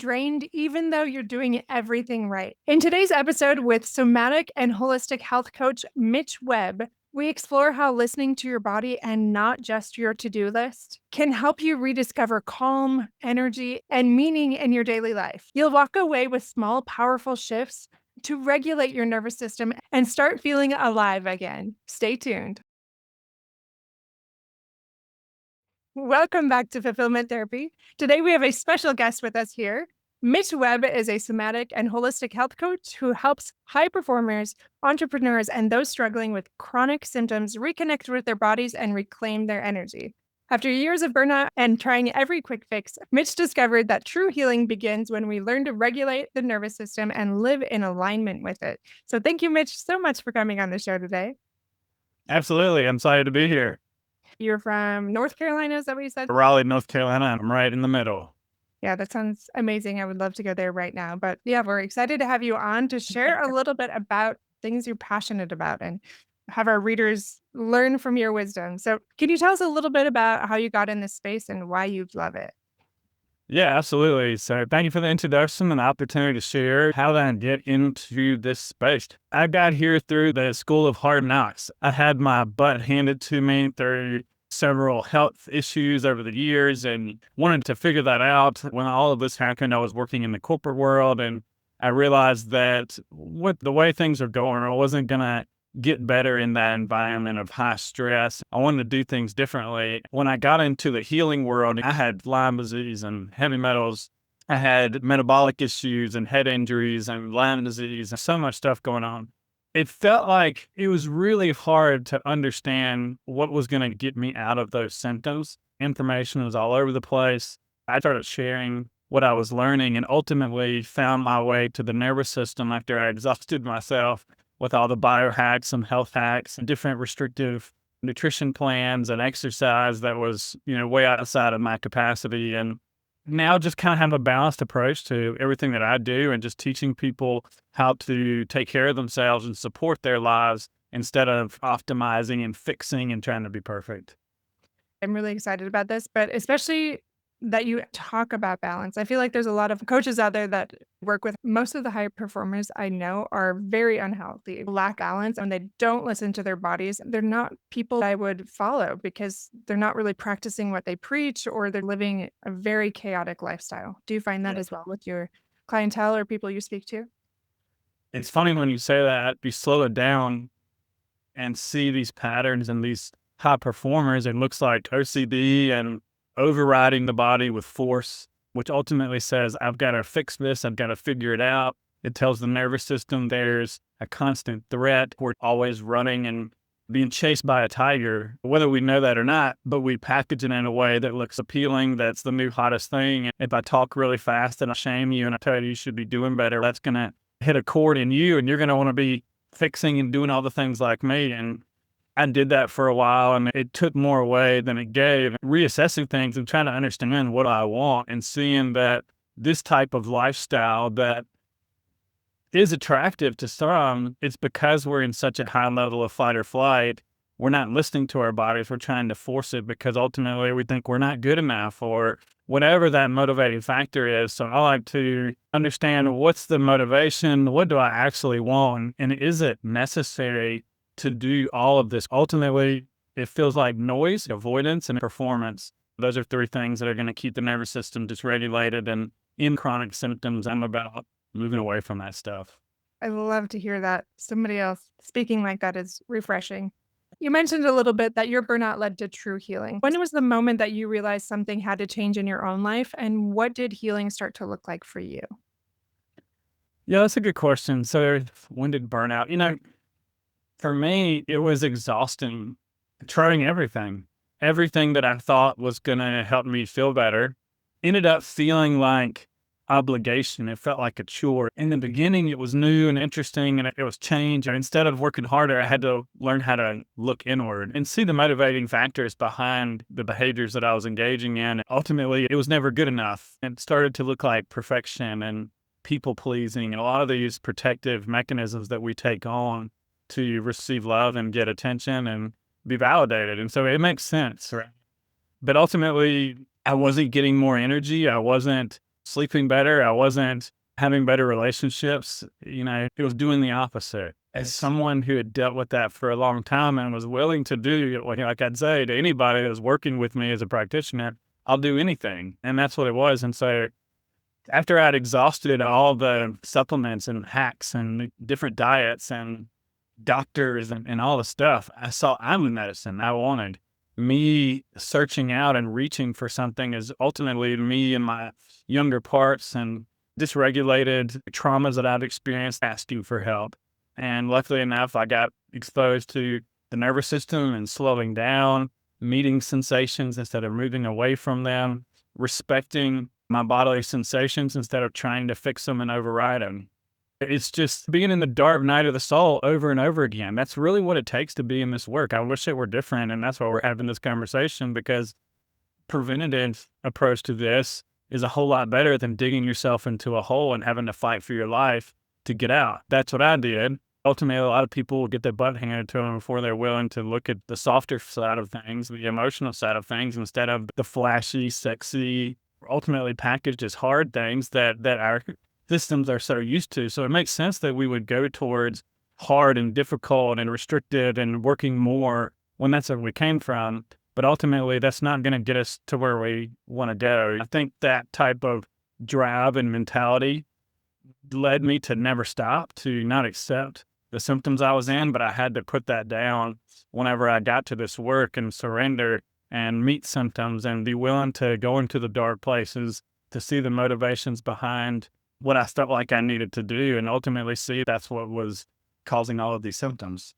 drained even though you're doing everything right. In today's episode with somatic and holistic health coach Mitch Webb, we explore how listening to your body and not just your to-do list can help you rediscover calm, energy, and meaning in your daily life. You'll walk away with small, powerful shifts to regulate your nervous system and start feeling alive again. Stay tuned. Welcome back to Fulfillment Therapy. Today we have a special guest with us here. Mitch Webb is a somatic and holistic health coach who helps high performers, entrepreneurs, and those struggling with chronic symptoms reconnect with their bodies and reclaim their energy. After years of burnout and trying every quick fix, Mitch discovered that true healing begins when we learn to regulate the nervous system and live in alignment with it. So thank you, Mitch, so much for coming on the show today. Absolutely. I'm excited to be here. You're from North Carolina, is that what you said? Raleigh, North Carolina. I'm right in the middle. Yeah, that sounds amazing. I would love to go there right now. But yeah, we're excited to have you on to share a little bit about things you're passionate about and have our readers learn from your wisdom. So can you tell us a little bit about how you got in this space and why you love it? Yeah, absolutely. So thank you for the introduction and the opportunity to share how did I get into this space. I got here through the School of Hard Knocks. I had my butt handed to me through several health issues over the years and wanted to figure that out. When all of this happened, I was working in the corporate world and I realized that with the way things are going, I wasn't going to get better in that environment of high stress. I wanted to do things differently. When I got into the healing world, I had Lyme disease and heavy metals. I had metabolic issues and head injuries and Lyme disease and so much stuff going on. It felt like it was really hard to understand what was going to get me out of those symptoms. Information was all over the place. I started sharing what I was learning and ultimately found my way to the nervous system after I exhausted myself with all the biohacks and health hacks and different restrictive nutrition plans and exercise that was, way outside of my capacity. And now just kind of have a balanced approach to everything that I do and just teaching people how to take care of themselves and support their lives instead of optimizing and fixing and trying to be perfect. I'm really excited about this, but especially that you talk about balance. I feel like there's a lot of coaches out there that work with most of the high performers I know are very unhealthy, lack balance, and they don't listen to their bodies. They're not people I would follow because they're not really practicing what they preach or they're living a very chaotic lifestyle. Do you find that as well with your clientele or people you speak to? It's funny when you say that, you slow it down and see these patterns and these high performers. It looks like OCD and overriding the body with force, which ultimately says, I've got to fix this. I've got to figure it out. It tells the nervous system there's a constant threat. We're always running and being chased by a tiger, whether we know that or not, but we package it in a way that looks appealing. That's the new hottest thing. If I talk really fast and I shame you and I tell you should be doing better, that's going to hit a chord in you and you're going to want to be fixing and doing all the things like me. And I did that for a while and it took more away than it gave. Reassessing things and trying to understand what I want and seeing that this type of lifestyle that is attractive to some, it's because we're in such a high level of fight or flight. We're not listening to our bodies. We're trying to force it because ultimately we think we're not good enough or whatever that motivating factor is. So I like to understand what's the motivation? What do I actually want? And is it necessary to do all of this? Ultimately, it feels like noise, avoidance, and performance. Those are three things that are going to keep the nervous system dysregulated. And in chronic symptoms, I'm about moving away from that stuff. I love to hear that. Somebody else speaking like that is refreshing. You mentioned a little bit that your burnout led to true healing. When was the moment that you realized something had to change in your own life? And what did healing start to look like for you? Yeah, that's a good question. So when did burnout? For me, it was exhausting, trying everything that I thought was going to help me feel better ended up feeling like obligation. It felt like a chore. In the beginning, it was new and interesting and it was change. And instead of working harder, I had to learn how to look inward and see the motivating factors behind the behaviors that I was engaging in. Ultimately, it was never good enough. It started to look like perfection and people pleasing and a lot of these protective mechanisms that we take on to receive love and get attention and be validated. And so it makes sense, right? But ultimately, I wasn't getting more energy. I wasn't sleeping better. I wasn't having better relationships. It was doing the opposite. As someone who had dealt with that for a long time and was willing to do, like I'd say to anybody that was working with me as a practitioner, I'll do anything. And that's what it was. And so after I'd exhausted all the supplements and hacks and different diets and doctors and all the stuff, I saw I'm the medicine I wanted. Me searching out and reaching for something is ultimately me and my younger parts and dysregulated traumas that I've experienced asking for help. And luckily enough, I got exposed to the nervous system and slowing down, meeting sensations instead of moving away from them, respecting my bodily sensations instead of trying to fix them and override them. It's just being in the dark night of the soul over and over again. That's really what it takes to be in this work. I wish it were different, and that's why we're having this conversation, because preventative approach to this is a whole lot better than digging yourself into a hole and having to fight for your life to get out. That's what I did. Ultimately, a lot of people will get their butt handed to them before they're willing to look at the softer side of things, the emotional side of things, instead of the flashy, sexy, ultimately packaged as hard things that our systems are so used to. So it makes sense that we would go towards hard and difficult and restricted and working more when that's where we came from. But ultimately, that's not going to get us to where we want to go. I think that type of drive and mentality led me to never stop, to not accept the symptoms I was in, but I had to put that down whenever I got to this work and surrender and meet symptoms and be willing to go into the dark places to see the motivations behind what I felt like I needed to do, and ultimately see that's what was causing all of these symptoms.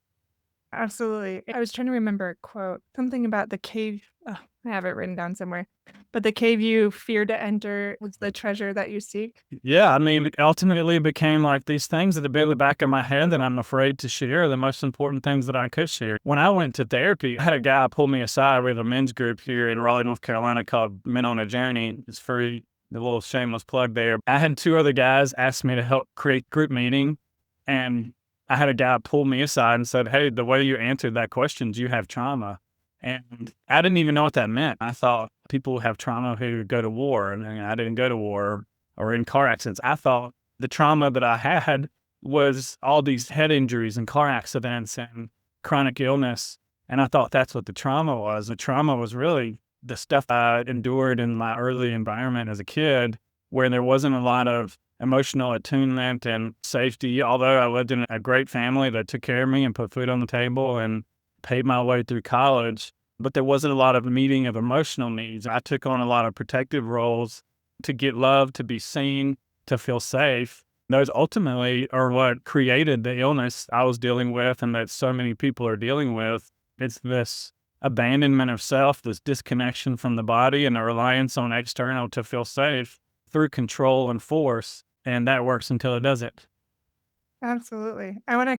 Absolutely. I was trying to remember a quote, something about the cave. Oh, I have it written down somewhere. But the cave you fear to enter was the treasure that you seek. Yeah, I mean, ultimately it became like these things that have been in the back of my head that I'm afraid to share, the most important things that I could share. When I went to therapy, I had a guy pull me aside with a men's group here in Raleigh, North Carolina called Men on a Journey. It's free, the little shameless plug there. I had 2 other guys ask me to help create group meeting, and I had a guy pull me aside and said, "Hey, the way you answered that question, do you have trauma?" And I didn't even know what that meant. I thought people have trauma who go to war, and I didn't go to war or in car accidents. I thought the trauma that I had was all these head injuries and car accidents and chronic illness. And I thought that's what the trauma was. The trauma was really the stuff I endured in my early environment as a kid, where there wasn't a lot of emotional attunement and safety. Although I lived in a great family that took care of me and put food on the table and paid my way through college, but there wasn't a lot of meeting of emotional needs. I took on a lot of protective roles to get love, to be seen, to feel safe. Those ultimately are what created the illness I was dealing with and that so many people are dealing with. It's this abandonment of self, this disconnection from the body, and a reliance on external to feel safe through control and force. And that works until it doesn't. Absolutely. I want to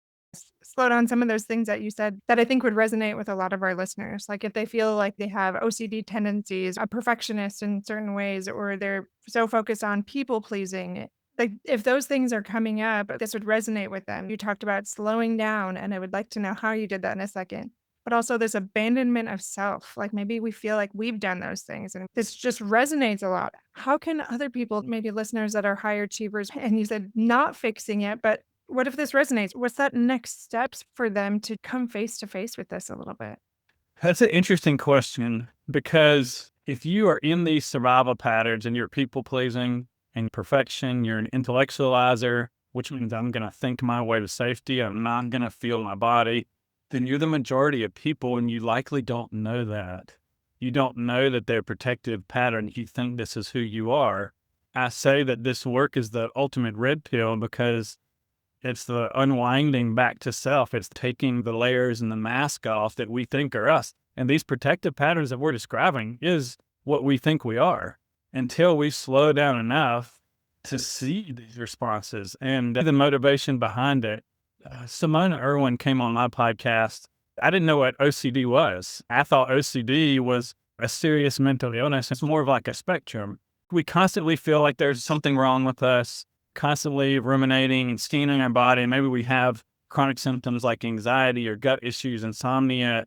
slow down some of those things that you said that I think would resonate with a lot of our listeners. Like if they feel like they have OCD tendencies, a perfectionist in certain ways, or they're so focused on people pleasing. Like if those things are coming up, this would resonate with them. You talked about slowing down, and I would like to know how you did that in a second. But also this abandonment of self. Like maybe we feel like we've done those things and this just resonates a lot. How can other people, maybe listeners that are high achievers, and you said not fixing it, but what if this resonates? What's that next steps for them to come face to face with this a little bit? That's an interesting question, because if you are in these survival patterns and you're people pleasing and perfection, you're an intellectualizer, which means I'm going to think my way to safety. I'm not going to feel my body. Then you're the majority of people, and you likely don't know that. You don't know that they're protective pattern. You think this is who you are. I say that this work is the ultimate red pill because it's the unwinding back to self. It's taking the layers and the mask off that we think are us. And these protective patterns that we're describing is what we think we are until we slow down enough to see these responses and the motivation behind it. Simona Irwin came on my podcast. I didn't know what OCD was. I thought OCD was a serious mental illness. It's more of like a spectrum. We constantly feel like there's something wrong with us, constantly ruminating and scanning our body. Maybe we have chronic symptoms like anxiety or gut issues, insomnia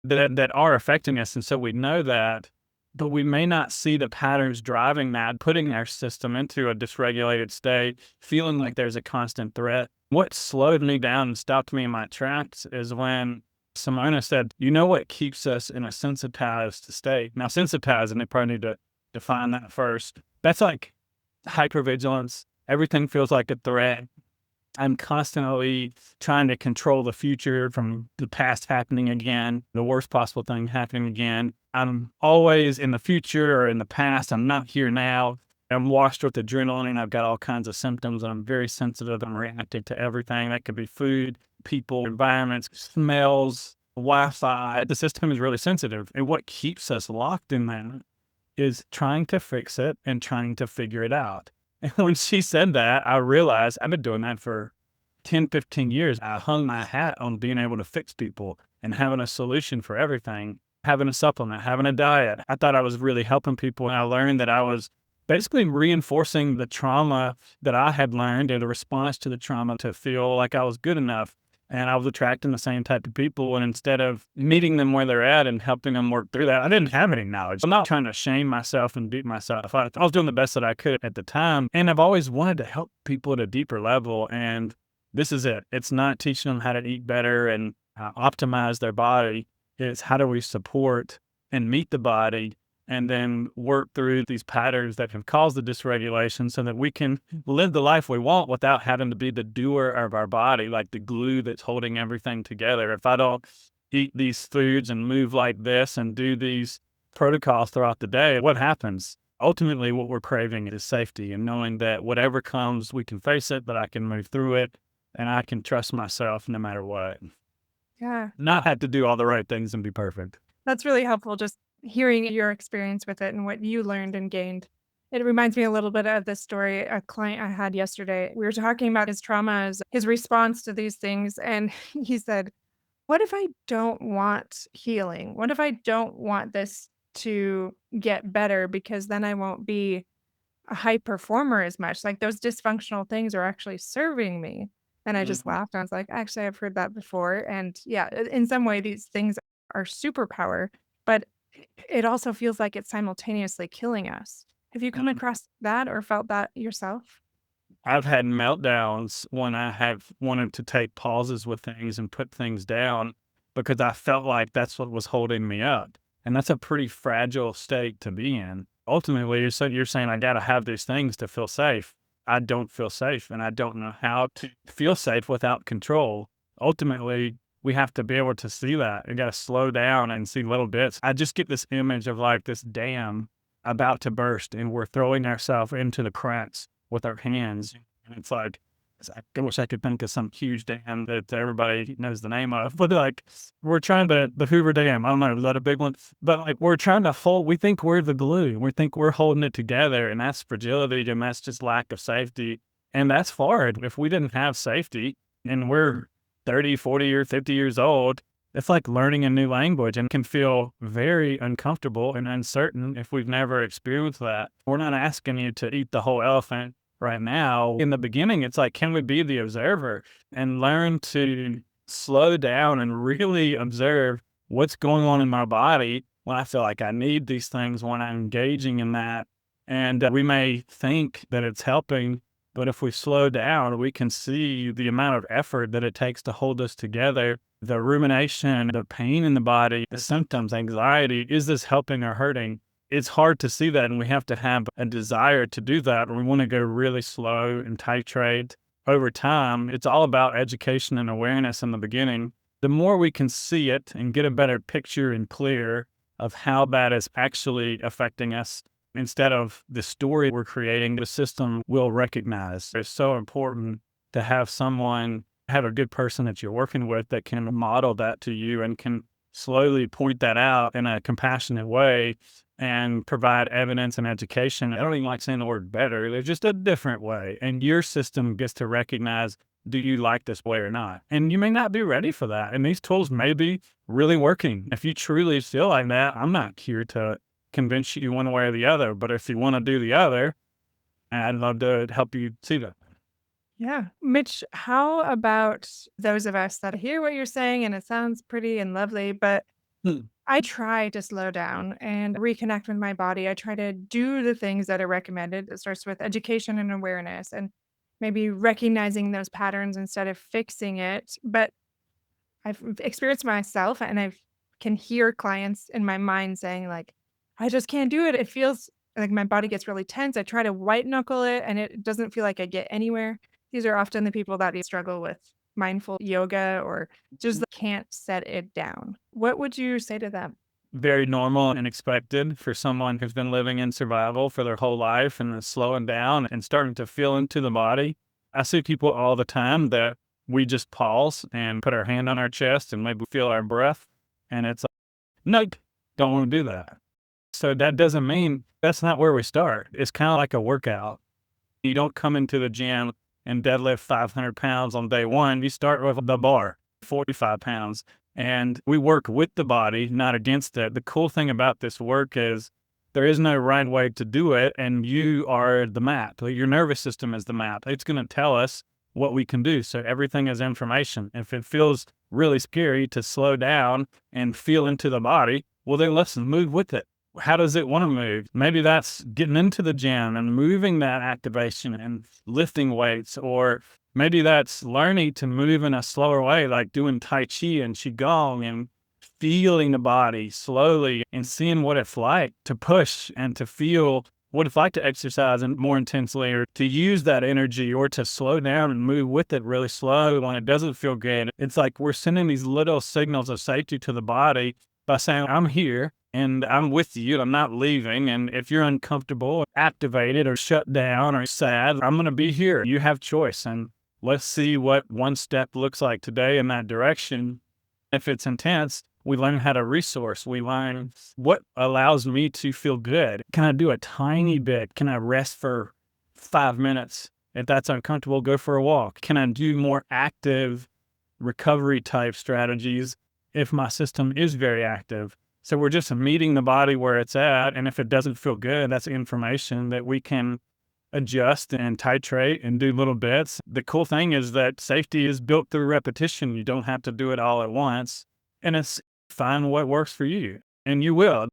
that are affecting us. And so we know that, but we may not see the patterns driving that, putting our system into a dysregulated state, feeling like there's a constant threat. What slowed me down and stopped me in my tracks is when Simona said, you know what keeps us in a sensitized state? Now, sensitized, and they probably need to define that first. That's like hypervigilance. Everything feels like a threat. I'm constantly trying to control the future from the past happening again, the worst possible thing happening again. I'm always in the future or in the past. I'm not here now. I'm washed with adrenaline. I've got all kinds of symptoms, and I'm very sensitive. I'm reacting to everything. That could be food, people, environments, smells, Wi-Fi. The system is really sensitive. And what keeps us locked in that is trying to fix it and trying to figure it out. And when she said that, I realized I've been doing that for 10, 15 years. I hung my hat on being able to fix people and having a solution for everything, having a supplement, having a diet. I thought I was really helping people. And I learned that I was basically reinforcing the trauma that I had learned and the response to the trauma to feel like I was good enough. And I was attracting the same type of people. And instead of meeting them where they're at and helping them work through that, I didn't have any knowledge. I'm not trying to shame myself and beat myself up. I was doing the best that I could at the time. And I've always wanted to help people at a deeper level. And this is it. It's not teaching them how to eat better and optimize their body. It's how do we support and meet the body and then work through these patterns that have caused the dysregulation so that we can live the life we want without having to be the doer of our body, like the glue that's holding everything together. If I don't eat these foods and move like this and do these protocols throughout the day, what happens? Ultimately, what we're craving is safety and knowing that whatever comes, we can face it, but I can move through it and I can trust myself no matter what. Yeah. Not have to do all the right things and be perfect. That's really helpful, just hearing your experience with it and what you learned and gained. It reminds me a little bit of this story, a client I had yesterday. We were talking about his traumas, his response to these things, and he said, "What if I don't want healing? What if I don't want this to get better because then I won't be a high performer as much? Like those dysfunctional things are actually serving me." And I just Mhm. laughed. I was like, "Actually, I've heard that before." And yeah, in some way, these things are superpower, but it also feels like it's simultaneously killing us. Have you come across that or felt that yourself? I've had meltdowns when I have wanted to take pauses with things and put things down because I felt like that's what was holding me up. And that's a pretty fragile state to be in. Ultimately, you're saying I got to have these things to feel safe. I don't feel safe and I don't know how to feel safe without control. Ultimately, we have to be able to see that. We got to slow down and see little bits. I just get this image of like this dam about to burst and we're throwing ourselves into the cracks with our hands. And it's like, I wish I could think of some huge dam that everybody knows the name of, but like we're trying to, the Hoover Dam, I don't know, is that a big one? But like we're trying to hold, we think we're the glue. We think we're holding it together and that's fragility and that's just lack of safety. And that's hard. If we didn't have safety and we're 30, 40 or 50 years old, it's like learning a new language and can feel very uncomfortable and uncertain if we've never experienced that. We're not asking you to eat the whole elephant right now. In the beginning, it's like, can we be the observer and learn to slow down and really observe what's going on in my body when I feel like I need these things, when I'm engaging in that. And we may think that it's helping, but if we slow down, we can see the amount of effort that it takes to hold us together, the rumination, the pain in the body, the symptoms, anxiety. Is this helping or hurting? It's hard to see that, and we have to have a desire to do that. We want to go really slow and titrate over time. It's all about education and awareness in the beginning. The more we can see it and get a better picture and clear of how that is actually affecting us, instead of the story we're creating, the system will recognize. It's so important to have someone, have a good person that you're working with that can model that to you and can slowly point that out in a compassionate way and provide evidence and education. I don't even like saying the word better. There's just a different way. And your system gets to recognize, do you like this way or not? And you may not be ready for that. And these tools may be really working. If you truly feel like that, I'm not here to convince you one way or the other. But if you want to do the other, I'd love to help you see that. Yeah. Mitch, how about those of us that hear what you're saying and it sounds pretty and lovely, but Hmm. I try to slow down and reconnect with my body. I try to do the things that are recommended. It starts with education and awareness and maybe recognizing those patterns instead of fixing it. But I've experienced myself and I can hear clients in my mind saying like, I just can't do it. It feels like my body gets really tense. I try to white knuckle it and it doesn't feel like I get anywhere. These are often the people that struggle with mindful yoga or just can't set it down. What would you say to them? Very normal and expected for someone who's been living in survival for their whole life and is slowing down and starting to feel into the body. I see people all the time that we just pause and put our hand on our chest and maybe feel our breath. And it's like, nope, don't want to do that. So that doesn't mean that's not where we start. It's kind of like a workout. You don't come into the gym and deadlift 500 pounds on day one. You start with the bar, 45 pounds. And we work with the body, not against it. The cool thing about this work is there is no right way to do it. And you are the map. Your nervous system is the map. It's going to tell us what we can do. So everything is information. If it feels really scary to slow down and feel into the body, well, then let's move with it. How does it want to move? Maybe that's getting into the gym and moving that activation and lifting weights, or maybe that's learning to move in a slower way, like doing Tai Chi and Qigong and feeling the body slowly and seeing what it's like to push and to feel what it's like to exercise and more intensely, or to use that energy, or to slow down and move with it really slow when it doesn't feel good. It's like we're sending these little signals of safety to the body by saying, I'm here and I'm with you. I'm not leaving. And if you're uncomfortable, activated, or shut down, or sad, I'm going to be here. You have choice. And let's see what one step looks like today in that direction. If it's intense, we learn how to resource. We learn what allows me to feel good. Can I do a tiny bit? Can I rest for 5 minutes? If that's uncomfortable, go for a walk. Can I do more active recovery type strategies if my system is very active? So we're just meeting the body where it's at. And if it doesn't feel good, that's information that we can adjust and titrate and do little bits. The cool thing is that safety is built through repetition. You don't have to do it all at once. And it's find what works for you. And you will.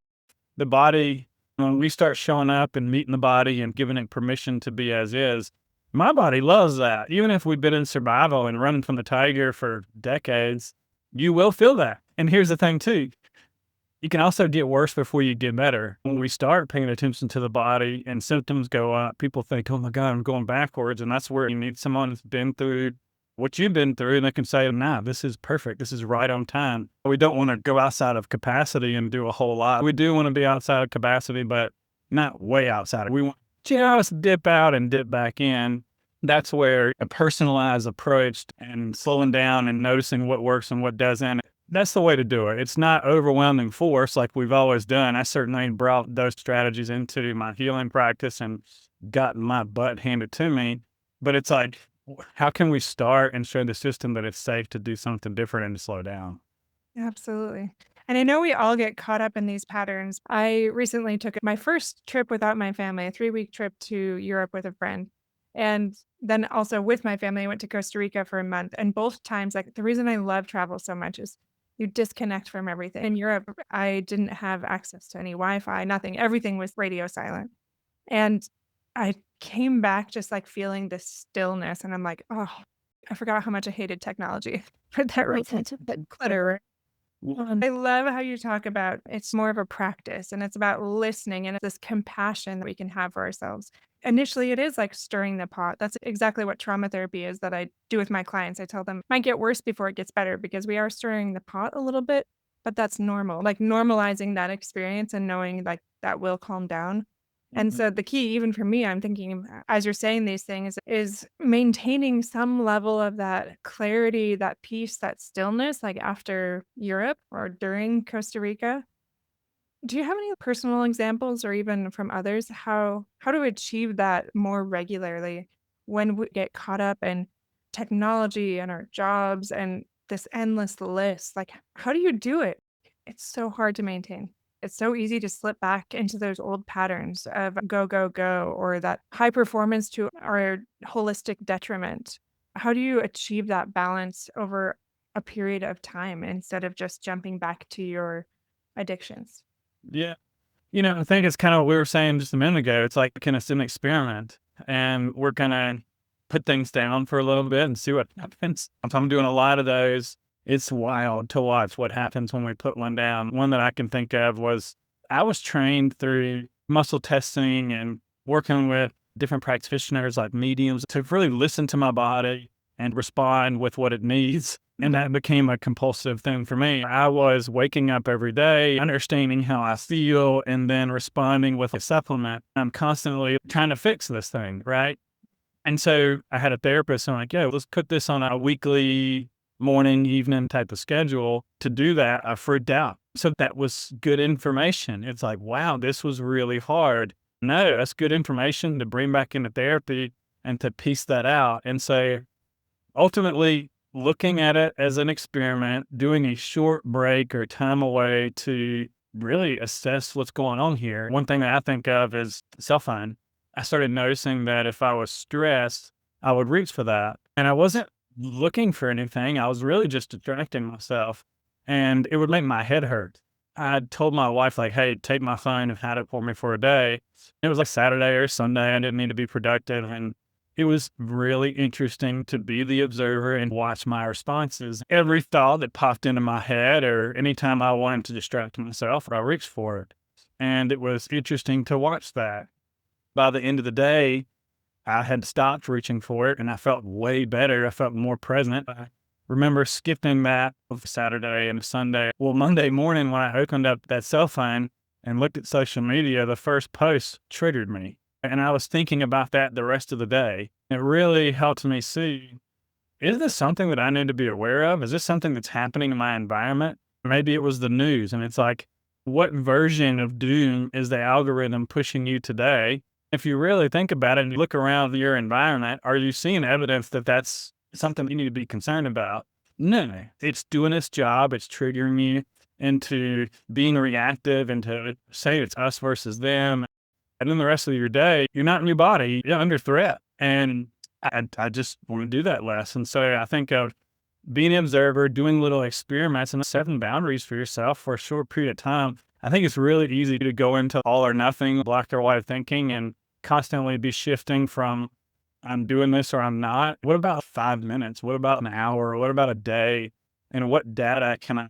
The body, when we start showing up and meeting the body and giving it permission to be as is, my body loves that. Even if we've been in survival and running from the tiger for decades, you will feel that. And here's the thing too. You can also get worse before you get better. When we start paying attention to the body and symptoms go up, people think, oh my God, I'm going backwards. And that's where you need someone who's been through what you've been through, and they can say, nah, this is perfect. This is right on time. We don't want to go outside of capacity and do a whole lot. We do want to be outside of capacity, but not way outside. We want to just dip out and dip back in. That's where a personalized approach and slowing down and noticing what works and what doesn't, that's the way to do it. It's not overwhelming force like we've always done. I certainly brought those strategies into my healing practice and gotten my butt handed to me. But it's like, how can we start and show the system that it's safe to do something different and to slow down? Absolutely. And I know we all get caught up in these patterns. I recently took my first trip without my family, a 3-week trip to Europe with a friend. And then also with my family, I went to Costa Rica for a month. And both times, like the reason I love travel so much is you disconnect from everything. In Europe, I didn't have access to any Wi Fi, nothing. Everything was radio silent. And I came back just like feeling this stillness. And I'm like, oh, I forgot how much I hated technology for that reason. That clutter. I love how you talk about it's more of a practice and it's about listening and this compassion that we can have for ourselves. Initially, it is like stirring the pot. That's exactly what trauma therapy is that I do with my clients. I tell them it might get worse before it gets better because we are stirring the pot a little bit, but that's normal. Like normalizing that experience and knowing like that will calm down. And Mhm. so the key, even for me, I'm thinking as you're saying these things, is maintaining some level of that clarity, that peace, that stillness, like after Europe or during Costa Rica. Do you have any personal examples or even from others how to achieve that more regularly when we get caught up in technology and our jobs and this endless list? Like, how do you do it? It's so hard to maintain. It's so easy to slip back into those old patterns of go, go, go, or that high performance to our holistic detriment. How do you achieve that balance over a period of time instead of just jumping back to your addictions. Yeah. I think it's kind of what we were saying just a minute ago. It's like kind of an experiment, and we're gonna put things down for a little bit and see what happens. If I'm doing a lot of those, it's wild to watch what happens when we put one down. One that I can think of was I was trained through muscle testing and working with different practitioners like mediums to really listen to my body and respond with what it needs. And that became a compulsive thing for me. I was waking up every day, understanding how I feel, and then responding with a supplement. I'm constantly trying to fix this thing, right? And so I had a therapist. I'm like, yeah, let's put this on a weekly morning, evening type of schedule. To do that, I freaked out. So that was good information. It's like, wow, this was really hard. No, that's good information to bring back into therapy and to piece that out. And so ultimately, looking at it as an experiment, doing a short break or time away to really assess what's going on here. One thing that I think of is cell phone. I started noticing that if I was stressed, I would reach for that. And I wasn't looking for anything. I was really just distracting myself, and it would make my head hurt. I told my wife, like, hey, take my phone and hide it for me for a day. It was like Saturday or Sunday. I didn't need to be productive. And it was really interesting to be the observer and watch my responses. Every thought that popped into my head, or anytime I wanted to distract myself, I reached for it. And it was interesting to watch that. By the end of the day, I had stopped reaching for it, and I felt way better. I felt more present. I remember skipping that of Saturday and Sunday. Well, Monday morning, when I opened up that cell phone and looked at social media, the first post triggered me. And I was thinking about that the rest of the day. It really helped me see, is this something that I need to be aware of? Is this something that's happening in my environment? Maybe it was the news. And it's like, what version of doom is the algorithm pushing you today? If you really think about it and you look around your environment, are you seeing evidence that that's something you need to be concerned about? No, it's doing its job. It's triggering you into being reactive, into say it's us versus them. And then the rest of your day, you're not in your body, you're under threat. And I just want to do that less. And so I think of being an observer, doing little experiments and setting boundaries for yourself for a short period of time. I think it's really easy to go into all or nothing, black or white thinking, and constantly be shifting from I'm doing this or I'm not. What about 5 minutes? What about an hour? What about a day? And what data can I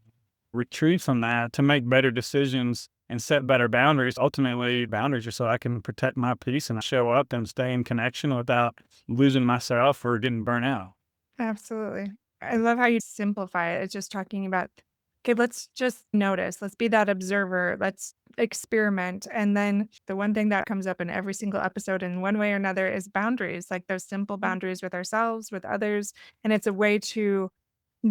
retrieve from that to make better decisions and set better boundaries? Ultimately, boundaries are so I can protect my peace and show up and stay in connection without losing myself or getting burnt out. Absolutely. I love how you simplify it. It's just talking about, okay, let's just notice, let's be that observer, let's experiment. And then the one thing that comes up in every single episode in one way or another is boundaries, like those simple boundaries with ourselves, with others. And it's a way to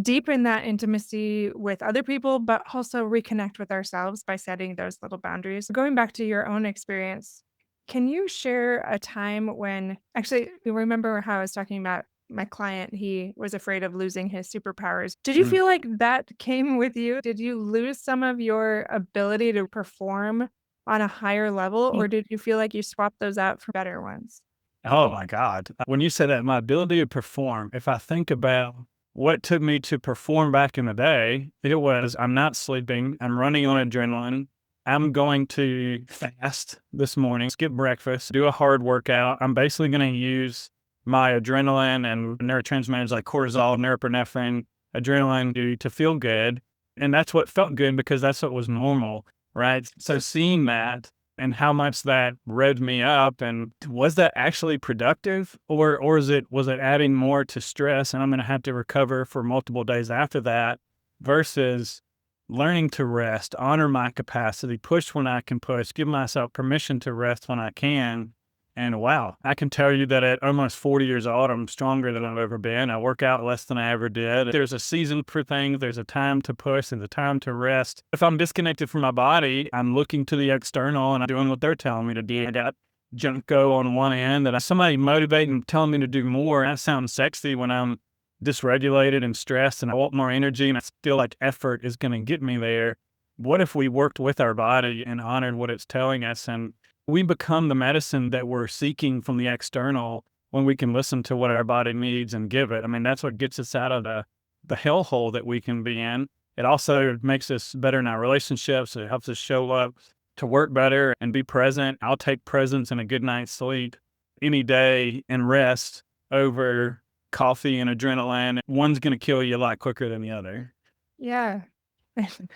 deepen that intimacy with other people, but also reconnect with ourselves by setting those little boundaries. Going back to your own experience, can you share a time when actually you remember how I was talking about my client, he was afraid of losing his superpowers. Did you Mm. feel like that came with you? Did you lose some of your ability to perform on a higher level, or did you feel like you swapped those out for better ones? Oh my God. When you say that, my ability to perform, if I think about what took me to perform back in the day, it was I'm not sleeping, I'm running on adrenaline. I'm going to fast this morning, skip breakfast, do a hard workout. I'm basically going to use my adrenaline and neurotransmitters like cortisol, norepinephrine, adrenaline to feel good. And that's what felt good because that's what was normal, right? So seeing that and how much that revved me up, and was that actually productive, or was it adding more to stress and I'm going to have to recover for multiple days after that, versus learning to rest, honor my capacity, push when I can push, give myself permission to rest when I can. And wow, I can tell you that at almost 40 years old, I'm stronger than I've ever been. I work out less than I ever did. There's a season for things. There's a time to push and a time to rest. If I'm disconnected from my body, I'm looking to the external and I'm doing what they're telling me to do. I got junko on one end that somebody motivating, telling me to do more. That sounds sexy when I'm dysregulated and stressed and I want more energy and I feel like effort is going to get me there. What if we worked with our body and honored what it's telling us, and we become the medicine that we're seeking from the external when we can listen to what our body needs and give it? I mean, that's what gets us out of the hellhole that we can be in. It also makes us better in our relationships. It helps us show up to work better and be present. I'll take presence and a good night's sleep any day and rest over coffee and adrenaline. One's going to kill you a lot quicker than the other. Yeah,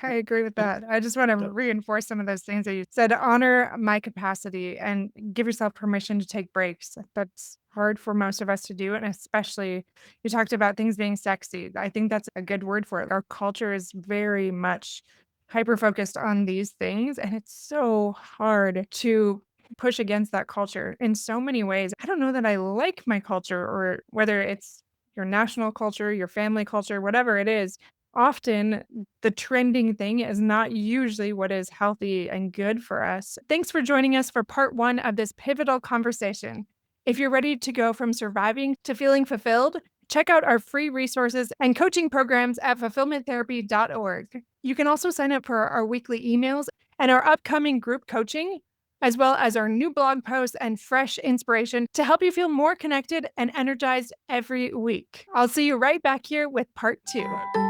I agree with that. I just want to reinforce some of those things that you said. Honor my capacity and give yourself permission to take breaks. That's hard for most of us to do. And especially, you talked about things being sexy. I think that's a good word for it. Our culture is very much hyper focused on these things. And it's so hard to push against that culture in so many ways. I don't know that I like my culture, or whether it's your national culture, your family culture, whatever it is. Often the trending thing is not usually what is healthy and good for us. Thanks for joining us for part 1 of this pivotal conversation. If you're ready to go from surviving to feeling fulfilled, check out our free resources and coaching programs at fulfillmenttherapy.org. You can also sign up for our weekly emails and our upcoming group coaching, as well as our new blog posts and fresh inspiration to help you feel more connected and energized every week. I'll see you right back here with part 2.